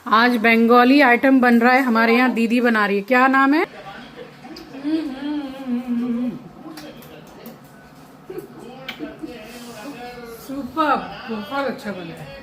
आज बंगाली आइटम बन रहा है हमारे यहाँ, दीदी बना रही है। क्या नाम है? सुपर, बहुत अच्छा बना है।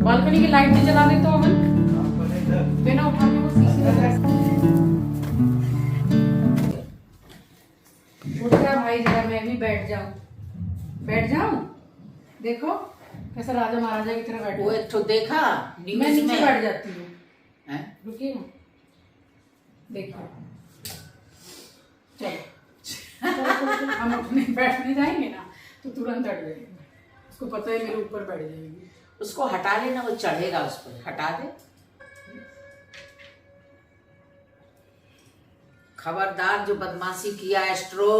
बालकनी की लाइट नहीं जला दे तो अमन बिना उठा के वो सीसी लगा। उठ जा भाई, जरा मैं भी बैठ जाऊं। देखो कैसा राजा महाराजा की तरह बैठ। वो एक तो देखा मैं नीचे बैठ जाती हूँ। रुकिए ना, देखो चलो हम अपने बैठने जाएंगे ना तो तुरंत हट जाएंगे। उसको पता है मेरे ऊपर बैठ जाएगी। उसको हटा लेना, वो चढ़ेगा उस पर। हटा दे, खबरदार जो बदमाशी किया एस्ट्रो,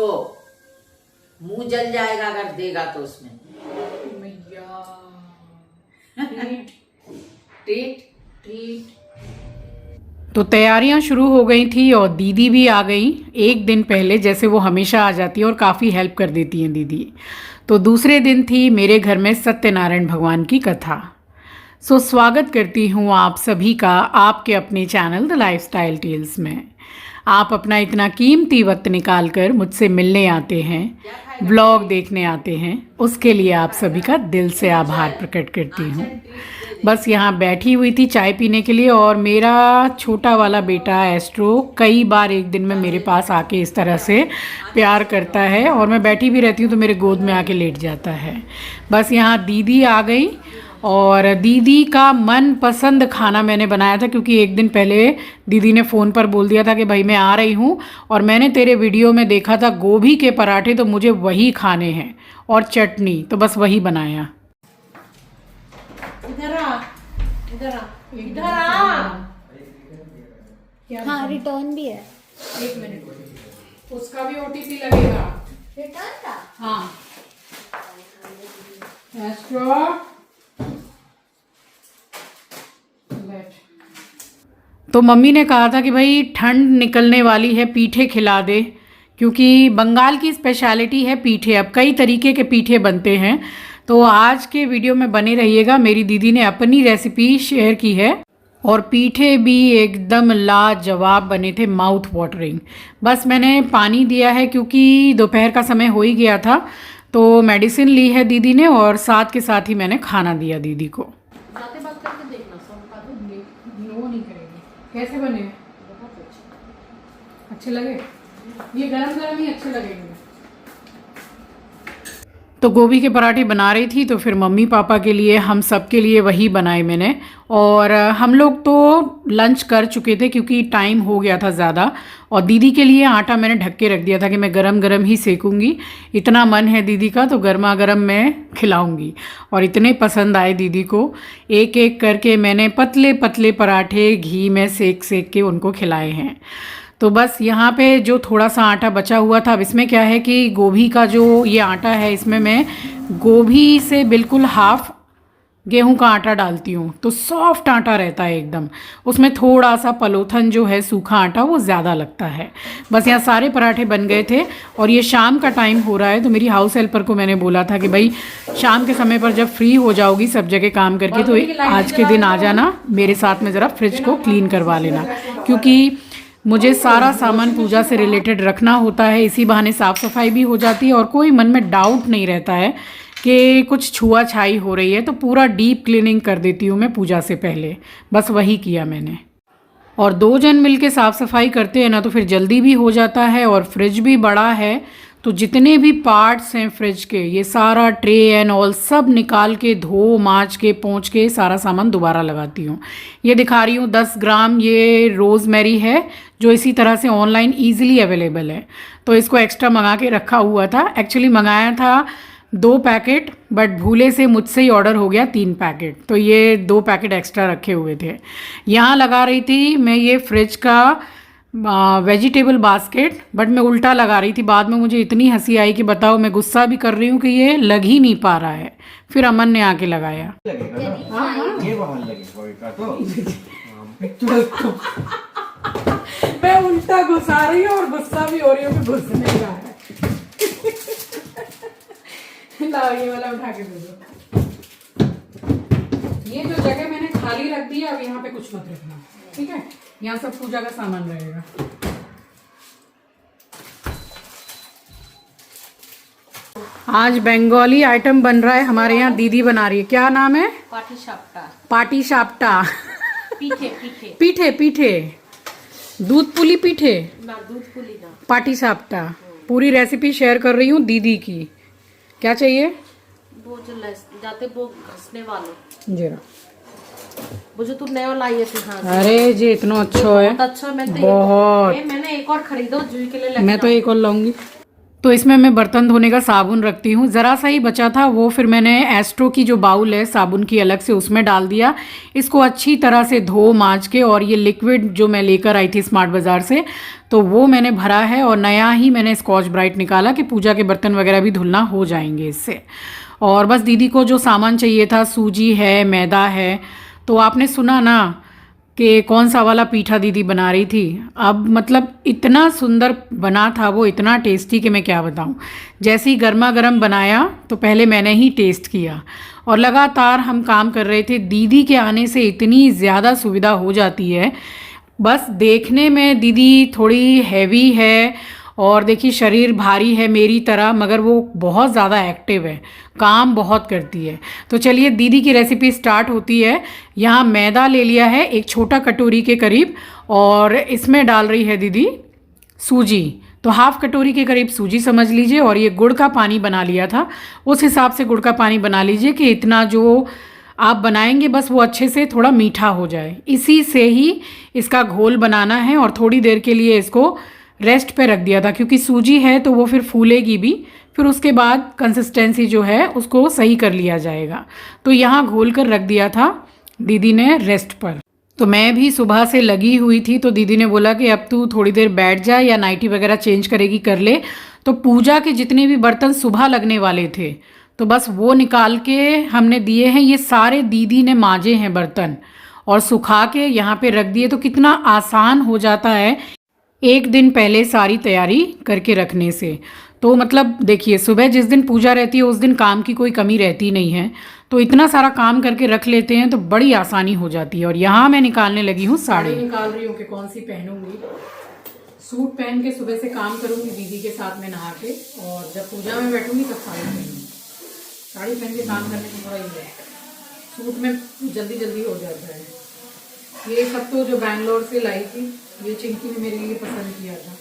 मुंह जल जाएगा अगर देगा तो उसमें। मैया ट्रीट। तो तैयारियां शुरू हो गई थी और दीदी भी आ गई एक दिन पहले, जैसे वो हमेशा आ जाती है और काफ़ी हेल्प कर देती हैं दीदी। तो दूसरे दिन थी मेरे घर में सत्यनारायण भगवान की कथा। सो स्वागत करती हूँ आप सभी का आपके अपने चैनल द लाइफस्टाइल टेल्स में। आप अपना इतना कीमती वक्त निकाल कर मुझसे मिलने आते हैं, व्लॉग देखने आते हैं, उसके लिए आप सभी का दिल से आभार प्रकट करती हूँ। बस यहाँ बैठी हुई थी चाय पीने के लिए, और मेरा छोटा वाला बेटा एस्ट्रो कई बार एक दिन में मेरे पास आके इस तरह से प्यार करता है, और मैं बैठी भी रहती हूँ तो मेरे गोद में आके लेट जाता है। बस यहाँ दीदी आ गई और दीदी का मन पसंद खाना मैंने बनाया था, क्योंकि एक दिन पहले दीदी ने फ़ोन पर बोल दिया था कि भाई मैं आ रही हूँ और मैंने तेरे वीडियो में देखा था गोभी के पराठे, तो मुझे वही खाने हैं और चटनी, तो बस वही बनाया। इधर आ। हाँ, रिटर्न भी है। एक मिनट, उसका भी ओटीपी लगेगा। रिटर्न का? हाँ एस्ट्रो तो मम्मी ने कहा था कि भाई ठंड निकलने वाली है, पीठे खिला दे, क्योंकि बंगाल की स्पेशलिटी है पीठे। अब कई तरीके के पीठे बनते हैं, तो आज के वीडियो में बने रहिएगा। मेरी दीदी ने अपनी रेसिपी शेयर की है और पीठे भी एकदम लाजवाब बने थे, माउथ वाटरिंग। बस मैंने पानी दिया है क्योंकि दोपहर का समय हो ही गया था, तो मेडिसिन ली है दीदी ने और साथ के साथ ही मैंने खाना दिया दीदी को। बातें बात करके देखना, सब बातें वो नहीं करेगी। कैसे बने? बहुत अच्छे लगे। ये गरम गरम ही अच्छे लगेंगे। तो गोभी के पराठे बना रही थी, तो फिर मम्मी पापा के लिए, हम सब के लिए वही बनाए मैंने। और हम लोग तो लंच कर चुके थे क्योंकि टाइम हो गया था ज़्यादा, और दीदी के लिए आटा मैंने ढक के रख दिया था कि मैं गरम गरम ही सेकूंगी। इतना मन है दीदी का तो गर्मा गर्म मैं खिलाऊंगी, और इतने पसंद आए दीदी को। एक एक करके मैंने पतले पतले पराठे घी में सेक सेक के उनको खिलाए हैं। तो बस यहाँ पे जो थोड़ा सा आटा बचा हुआ था, अब इसमें क्या है कि गोभी का जो ये आटा है, इसमें मैं गोभी से बिल्कुल हाफ गेहूं का आटा डालती हूँ, तो सॉफ्ट आटा रहता है एकदम। उसमें थोड़ा सा पलोथन जो है सूखा आटा, वो ज़्यादा लगता है। बस यहाँ सारे पराठे बन गए थे, और ये शाम का टाइम हो रहा है, तो मेरी हाउस हेल्पर को मैंने बोला था कि भाई शाम के समय पर जब फ्री हो जाओगी सब जगह काम करके, तो आज के दिन आ जाना मेरे साथ में, ज़रा फ्रिज को क्लीन करवा लेना, क्योंकि मुझे सारा सामान पूजा से रिलेटेड रखना होता है। इसी बहाने साफ़ सफाई भी हो जाती है और कोई मन में डाउट नहीं रहता है कि कुछ छुआ छाई हो रही है, तो पूरा डीप क्लीनिंग कर देती हूँ मैं पूजा से पहले। बस वही किया मैंने। और 2 जन मिलके साफ़ सफाई करते हैं ना, तो फिर जल्दी भी हो जाता है, और फ्रिज भी बड़ा है, तो जितने भी पार्ट्स हैं फ्रिज के, ये सारा ट्रे एंड ऑल सब निकाल के धो माँज के पोंछ के सारा सामान दोबारा लगाती हूँ। ये दिखा रही हूँ 10 ग्राम ये रोज़मेरी है, जो इसी तरह से ऑनलाइन ईजिली अवेलेबल है, तो इसको एक्स्ट्रा मंगा के रखा हुआ था। एक्चुअली मंगाया था 2 पैकेट, बट भूले से मुझसे ही ऑर्डर हो गया 3 पैकेट, तो ये 2 पैकेट एक्स्ट्रा रखे हुए थे। यहाँ लगा रही थी मैं ये फ्रिज का वेजिटेबल बास्केट, बट मैं उल्टा लगा रही थी। बाद में मुझे इतनी हंसी आई कि बताओ, मैं गुस्सा भी कर रही हूँ कि ये लग ही नहीं पा रहा है। फिर अमन ने आके लगाया। लगेगा ना, ये बाहर लगेगा तो मैं उल्टा घुसा रही हूँ और गुस्सा भी हो रही हूँ कि घुस नहीं रहा है। लाओ ये वाला उठा के दे दो। ये जो जगह मैंने खाली रख दी है, अब यहाँ पे कुछ मत रखना, ठीक है? यहाँ सब पूजा का सामान रहेगा। आज बंगाली आइटम बन रहा है हमारे यहाँ। दीदी बना रही है। क्या नाम है? पाटी शाप्टा। पाटी शाप्टा। पीठे पीठे पीठे पीठे, दूध पुली पीठे, ना दूध पुली ना। पाटी साप्टा। पूरी रेसिपी शेयर कर रही हूँ दीदी की। क्या चाहिए? वो जो जाते वो घसने वाले जरा। वो जो तुम नया लाई थी। हाँ अरे जी इतना अच्छा है, बहुत अच्छा। मैं तो बहुत। मैंने एक और खरीदो जूही के लिए। मैं तो एक और लाऊंगी। तो इसमें मैं बर्तन धोने का साबुन रखती हूँ। ज़रा सा ही बचा था, वो फिर मैंने एस्ट्रो की जो बाउल है साबुन की अलग से, उसमें डाल दिया। इसको अच्छी तरह से धो मांज के, और ये लिक्विड जो मैं लेकर आई थी स्मार्ट बाज़ार से, तो वो मैंने भरा है। और नया ही मैंने स्कॉच ब्राइट निकाला कि पूजा के बर्तन वगैरह भी धुलना हो जाएंगे इससे। और बस दीदी को जो सामान चाहिए था, सूजी है, मैदा है। तो आपने सुना ना कि कौन सा वाला पीठा दीदी बना रही थी। अब मतलब इतना सुंदर बना था वो, इतना टेस्टी कि मैं क्या बताऊं। जैसे ही गर्मा गर्म बनाया तो पहले मैंने ही टेस्ट किया, और लगातार हम काम कर रहे थे। दीदी के आने से इतनी ज़्यादा सुविधा हो जाती है। बस देखने में दीदी थोड़ी हैवी है, और देखिए शरीर भारी है मेरी तरह, मगर वो बहुत ज़्यादा एक्टिव है, काम बहुत करती है। तो चलिए दीदी की रेसिपी स्टार्ट होती है। यहाँ मैदा ले लिया है एक छोटा कटोरी के करीब, और इसमें डाल रही है दीदी सूजी। तो हाफ कटोरी के करीब सूजी समझ लीजिए। और ये गुड़ का पानी बना लिया था, उस हिसाब से गुड़ का पानी बना लीजिए कि इतना जो आप बनाएंगे बस वो अच्छे से थोड़ा मीठा हो जाए। इसी से ही इसका घोल बनाना है। और थोड़ी देर के लिए इसको रेस्ट पे रख दिया था, क्योंकि सूजी है तो वो फिर फूलेगी भी। फिर उसके बाद कंसिस्टेंसी जो है उसको सही कर लिया जाएगा। तो यहाँ घोल कर रख दिया था दीदी ने रेस्ट पर। तो मैं भी सुबह से लगी हुई थी, तो दीदी ने बोला कि अब तू थोड़ी देर बैठ जा, या नाइटी वगैरह चेंज करेगी कर ले। तो पूजा के जितने भी बर्तन सुबह लगने वाले थे, तो बस वो निकाल के हमने दिए हैं। ये सारे दीदी ने मांजे हैं बर्तन, और सुखा के यहाँ पे रख दिए। तो कितना आसान हो जाता है एक दिन पहले सारी तैयारी करके रखने से। तो मतलब देखिए, सुबह जिस दिन पूजा रहती है उस दिन काम की कोई कमी रहती नहीं है। तो इतना सारा काम करके रख लेते हैं तो बड़ी आसानी हो जाती है। और यहाँ मैं निकालने लगी हूँ साड़ी। निकाल रही हूँ कि कौन सी पहनूंगी। सूट पहन के सुबह से काम करूँगी दीदी के साथ में नहा के, और जब पूजा में बैठूंगी तब साड़ी पहनूंगी। साड़ी पहन के काम करने में थोड़ा ही है, सूट में जल्दी जल्दी हो जाता है। ये सब तो जो बैंगलोर से लाई थी, ये चिंकी ने मेरे लिए पसंद किया था।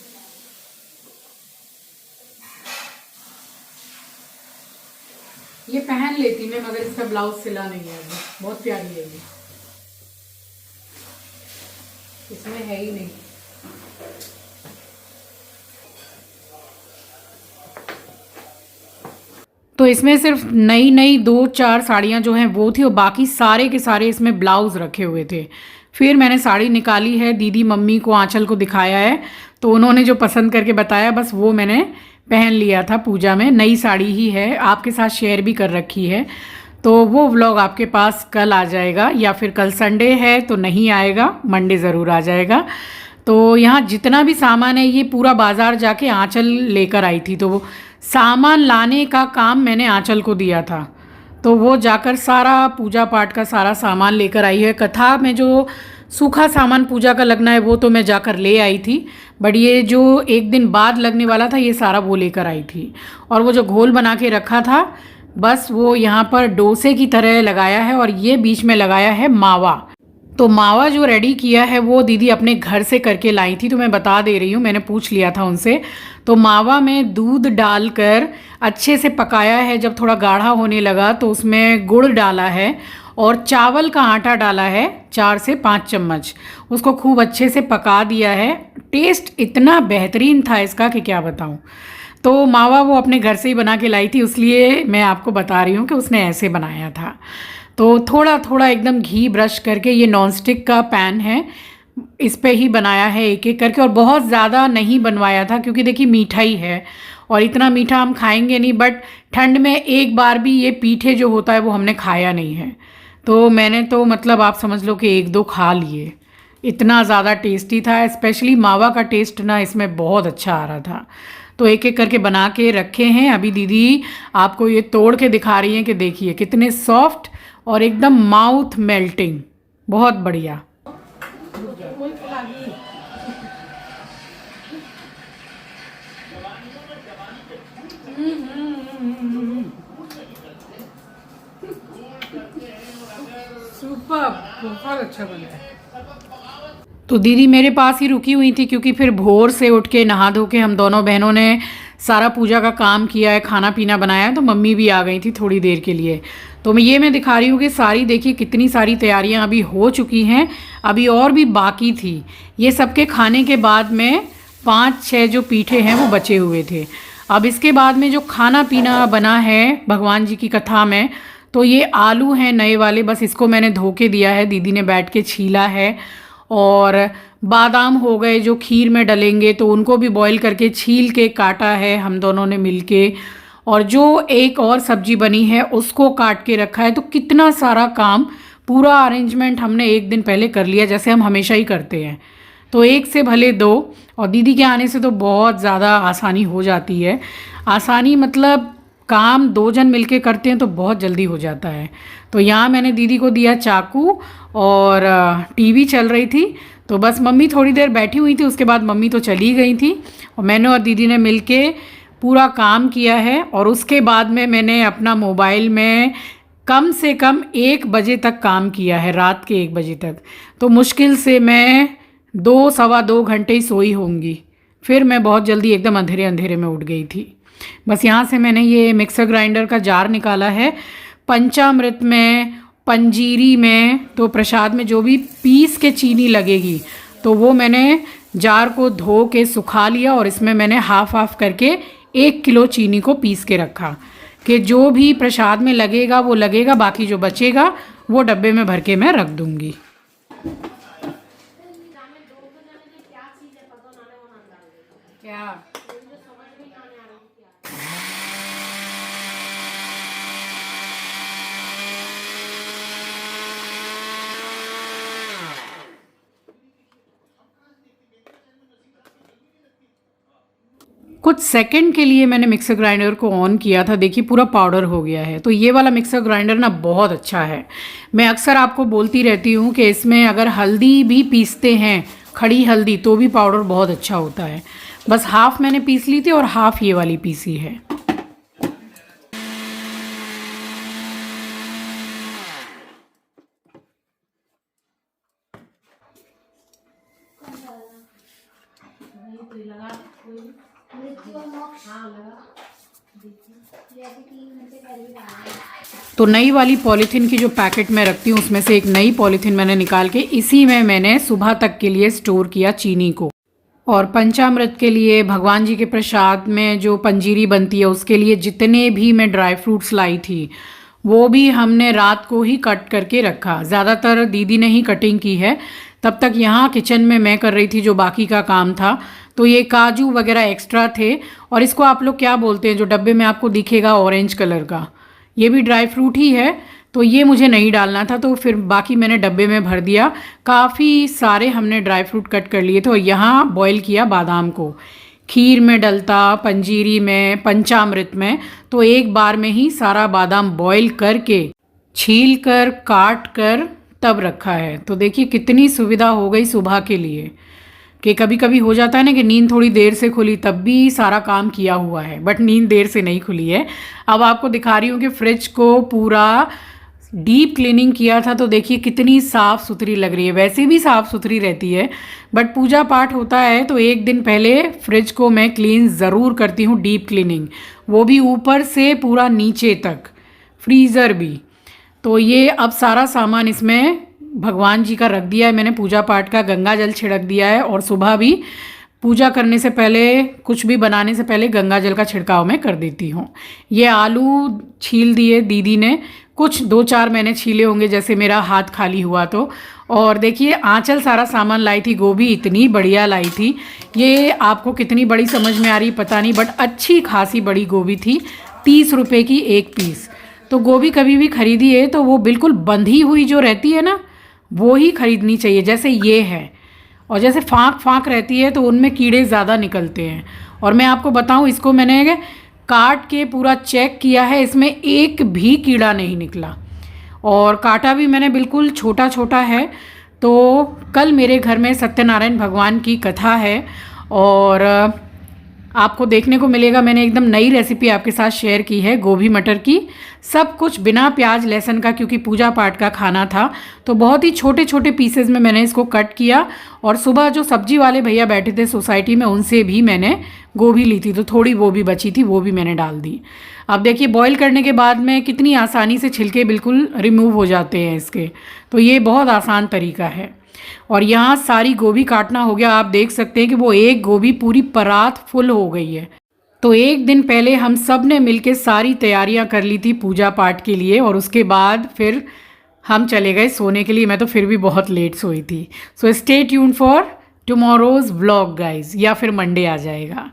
ये पहन लेती मैं, मगर इसका ब्लाउज सिला नहीं है अभी। बहुत प्यारी है ये, इसमें है ही नहीं। तो इसमें सिर्फ नई नई 2-4 साड़ियाँ जो हैं वो थी, और बाकी सारे के सारे इसमें ब्लाउज रखे हुए थे। फिर मैंने साड़ी निकाली है, दीदी मम्मी को आंचल को दिखाया है, तो उन्होंने जो पसंद करके बताया बस वो मैंने पहन लिया था पूजा में। नई साड़ी ही है, आपके साथ शेयर भी कर रखी है। तो वो व्लॉग आपके पास कल आ जाएगा, या फिर कल संडे है तो नहीं आएगा, मंडे ज़रूर आ जाएगा। तो यहाँ जितना भी सामान है ये पूरा बाज़ार जाके आंचल लेकर आई थी। तो वो सामान लाने का काम मैंने आंचल को दिया था, तो वो जाकर सारा पूजा पाठ का सारा सामान लेकर आई है। कथा में जो सूखा सामान पूजा का लगना है वो तो मैं जाकर ले आई थी, बट ये जो एक दिन बाद लगने वाला था ये सारा वो लेकर आई थी। और वो जो घोल बना के रखा था बस वो यहाँ पर डोसे की तरह लगाया है, और ये बीच में लगाया है मावा। तो मावा जो रेडी किया है वो दीदी अपने घर से करके लाई थी, तो मैं बता दे रही हूँ, मैंने पूछ लिया था उनसे। तो मावा में दूध डालकर अच्छे से पकाया है। जब थोड़ा गाढ़ा होने लगा तो उसमें गुड़ डाला है, और चावल का आटा डाला है 4 से 5 चम्मच। उसको खूब अच्छे से पका दिया है। टेस्ट इतना बेहतरीन था इसका कि क्या बताऊँ। तो मावा वो अपने घर से ही बना के लाई थी, इसलिए मैं आपको बता रही हूँ कि उसने ऐसे बनाया था। तो थोड़ा थोड़ा एकदम घी ब्रश करके, ये नॉन स्टिक का पैन है, इस पे ही बनाया है एक एक करके, और बहुत ज़्यादा नहीं बनवाया था क्योंकि देखिए मीठा ही है और इतना मीठा हम खाएंगे नहीं, बट ठंड में एक बार भी ये पीठे जो होता है वो हमने खाया नहीं है, तो मैंने तो मतलब आप समझ लो कि एक दो खा लिए। इतना ज़्यादा टेस्टी था, स्पेशली मावा का टेस्ट ना इसमें बहुत अच्छा आ रहा था। तो एक एक करके बना के रखे हैं। अभी दीदी आपको ये तोड़ के दिखा रही हैं कि देखिए कितने सॉफ्ट और एकदम माउथ मेल्टिंग, बहुत बढ़िया। सुपर, बहुत अच्छा बना है। तो दीदी मेरे पास ही रुकी हुई थी क्योंकि फिर भोर से उठ के नहा धो के हम दोनों बहनों ने सारा पूजा का काम किया है, खाना पीना बनाया है, तो मम्मी भी आ गई थी थोड़ी देर के लिए। तो मैं दिखा रही हूँ कि सारी देखिए कितनी सारी तैयारियाँ अभी हो चुकी हैं, अभी और भी बाकी थी। ये सबके खाने के बाद में 5-6 जो पीठे हैं वो बचे हुए थे। अब इसके बाद में जो खाना पीना बना है भगवान जी की कथा में, तो ये आलू हैं नए वाले, बस इसको मैंने धो के दिया है, दीदी ने बैठ के छीला है। और बादाम हो गए जो खीर में डलेंगे, तो उनको भी बॉईल करके छील के काटा है हम दोनों ने मिलके। और जो एक और सब्जी बनी है उसको काट के रखा है। तो कितना सारा काम, पूरा अरेंजमेंट हमने एक दिन पहले कर लिया, जैसे हम हमेशा ही करते हैं। तो एक से भले दो, और दीदी के आने से तो बहुत ज़्यादा आसानी हो जाती है। आसानी मतलब काम 2 जन मिलके करते हैं तो बहुत जल्दी हो जाता है। तो यहाँ मैंने दीदी को दिया चाकू, और टीवी चल रही थी, तो बस मम्मी थोड़ी देर बैठी हुई थी, उसके बाद मम्मी तो चली गई थी और मैंने और दीदी ने मिलके पूरा काम किया है। और उसके बाद में मैंने अपना मोबाइल में कम से कम 1 बजे तक काम किया है, रात के 1 बजे तक। तो मुश्किल से मैं 2-2.25 घंटे ही सोई होंगी, फिर मैं बहुत जल्दी एकदम अंधेरे अंधेरे में उठ गई थी। बस यहाँ से मैंने ये मिक्सर ग्राइंडर का जार निकाला है। पंचामृत में, पंजीरी में, तो प्रसाद में जो भी पीस के चीनी लगेगी, तो वो मैंने जार को धो के सुखा लिया और इसमें मैंने हाफ करके 1 किलो चीनी को पीस के रखा कि जो भी प्रसाद में लगेगा वो लगेगा, बाकी जो बचेगा वो डब्बे में भर के मैं रख दूँगी। क्या कुछ सेकंड के लिए मैंने मिक्सर ग्राइंडर को ऑन किया था, देखिए पूरा पाउडर हो गया है। तो ये वाला मिक्सर ग्राइंडर ना बहुत अच्छा है। मैं अक्सर आपको बोलती रहती हूँ कि इसमें अगर हल्दी भी पीसते हैं, खड़ी हल्दी, तो भी पाउडर बहुत अच्छा होता है। बस हाफ मैंने पीस ली थी और हाफ ये वाली पीसी है। तो नई वाली पॉलीथीन की जो पैकेट में रखती हूँ उसमें से एक नई पॉलीथीन मैंने निकाल के इसी में मैंने सुबह तक के लिए स्टोर किया चीनी को। और पंचामृत के लिए, भगवान जी के प्रसाद में जो पंजीरी बनती है उसके लिए जितने भी मैं ड्राई फ्रूट्स लाई थी वो भी हमने रात को ही कट करके रखा। ज़्यादातर दीदी ने ही कटिंग की है, तब तक यहाँ किचन में मैं कर रही थी जो बाकी का काम था। तो ये काजू वगैरह एक्स्ट्रा थे, और इसको आप लोग क्या बोलते हैं जो डब्बे में आपको दिखेगा ऑरेंज कलर का, ये भी ड्राई फ्रूट ही है। तो ये मुझे नहीं डालना था, तो फिर बाकी मैंने डब्बे में भर दिया। काफ़ी सारे हमने ड्राई फ्रूट कट कर लिए थे। और यहाँ बॉईल किया बादाम को, खीर में डलता, पंजीरी में, पंचामृत में, तो एक बार में ही सारा बादाम बॉईल करके, छील कर, काट कर तब रखा है। तो देखिए कितनी सुविधा हो गई सुबह के लिए, कि कभी कभी हो जाता है ना कि नींद थोड़ी देर से खुली तब भी सारा काम किया हुआ है, बट नींद देर से नहीं खुली है। अब आपको दिखा रही हूँ कि फ्रिज को पूरा डीप क्लीनिंग किया था, तो देखिए कितनी साफ़ सुथरी लग रही है। वैसे भी साफ़ सुथरी रहती है, बट पूजा पाठ होता है तो एक दिन पहले फ्रिज को मैं क्लीन ज़रूर करती हूँ, डीप क्लीनिंग, वो भी ऊपर से पूरा नीचे तक, फ्रीज़र भी। तो ये अब सारा सामान इसमें भगवान जी का रख दिया है मैंने, पूजा पाठ का गंगा जल छिड़क दिया है। और सुबह भी पूजा करने से पहले, कुछ भी बनाने से पहले गंगा जल का छिड़काव मैं कर देती हूँ। ये आलू छील दिए दीदी ने, कुछ 2-4 मैंने छीले होंगे जैसे मेरा हाथ खाली हुआ तो। और देखिए आंचल सारा सामान लाई थी, गोभी इतनी बढ़िया लाई थी। ये आपको कितनी बड़ी समझ में आ रही पता नहीं, बट अच्छी खासी बड़ी गोभी थी, 30 रुपये की एक पीस। तो गोभी कभी भी खरीदी है तो वो बिल्कुल बंधी हुई जो रहती है ना, वो ही खरीदनी चाहिए, जैसे ये है। और जैसे फाँक फाँक रहती है तो उनमें कीड़े ज़्यादा निकलते हैं। और मैं आपको बताऊं, इसको मैंने काट के पूरा चेक किया है, इसमें एक भी कीड़ा नहीं निकला। और काटा भी मैंने बिल्कुल छोटा छोटा है। तो कल मेरे घर में सत्यनारायण भगवान की कथा है और आपको देखने को मिलेगा, मैंने एकदम नई रेसिपी आपके साथ शेयर की है गोभी मटर की, सब कुछ बिना प्याज लहसुन का, क्योंकि पूजा पाठ का खाना था। तो बहुत ही छोटे छोटे पीसेस में मैंने इसको कट किया। और सुबह जो सब्जी वाले भैया बैठे थे सोसाइटी में, उनसे भी मैंने गोभी ली थी, तो थोड़ी वो भी बची थी, वो भी मैंने डाल दी। अब देखिए बॉईल करने के बाद में कितनी आसानी से छिलके बिल्कुल रिमूव हो जाते हैं इसके। तो ये बहुत आसान तरीका है। और यहाँ सारी गोभी काटना हो गया, आप देख सकते हैं कि वो एक गोभी पूरी परात फुल हो गई है। तो एक दिन पहले हम सब ने मिलके सारी तैयारियां कर ली थी पूजा पाठ के लिए, और उसके बाद फिर हम चले गए सोने के लिए। मैं तो फिर भी बहुत लेट सोई थी। So stay tune for tomorrow's vlog guys, या फिर मंडे आ जाएगा।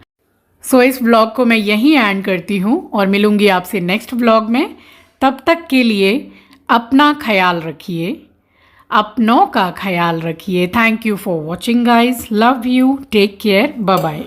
सो इस व्लॉग को मैं यहीं एंड करती हूँ और मिलूँगी आपसे नेक्स्ट व्लॉग में। तब तक के लिए अपना ख्याल रखिए, अपनों का ख्याल रखिए। Thank you for watching guys, love you, take care, bye bye.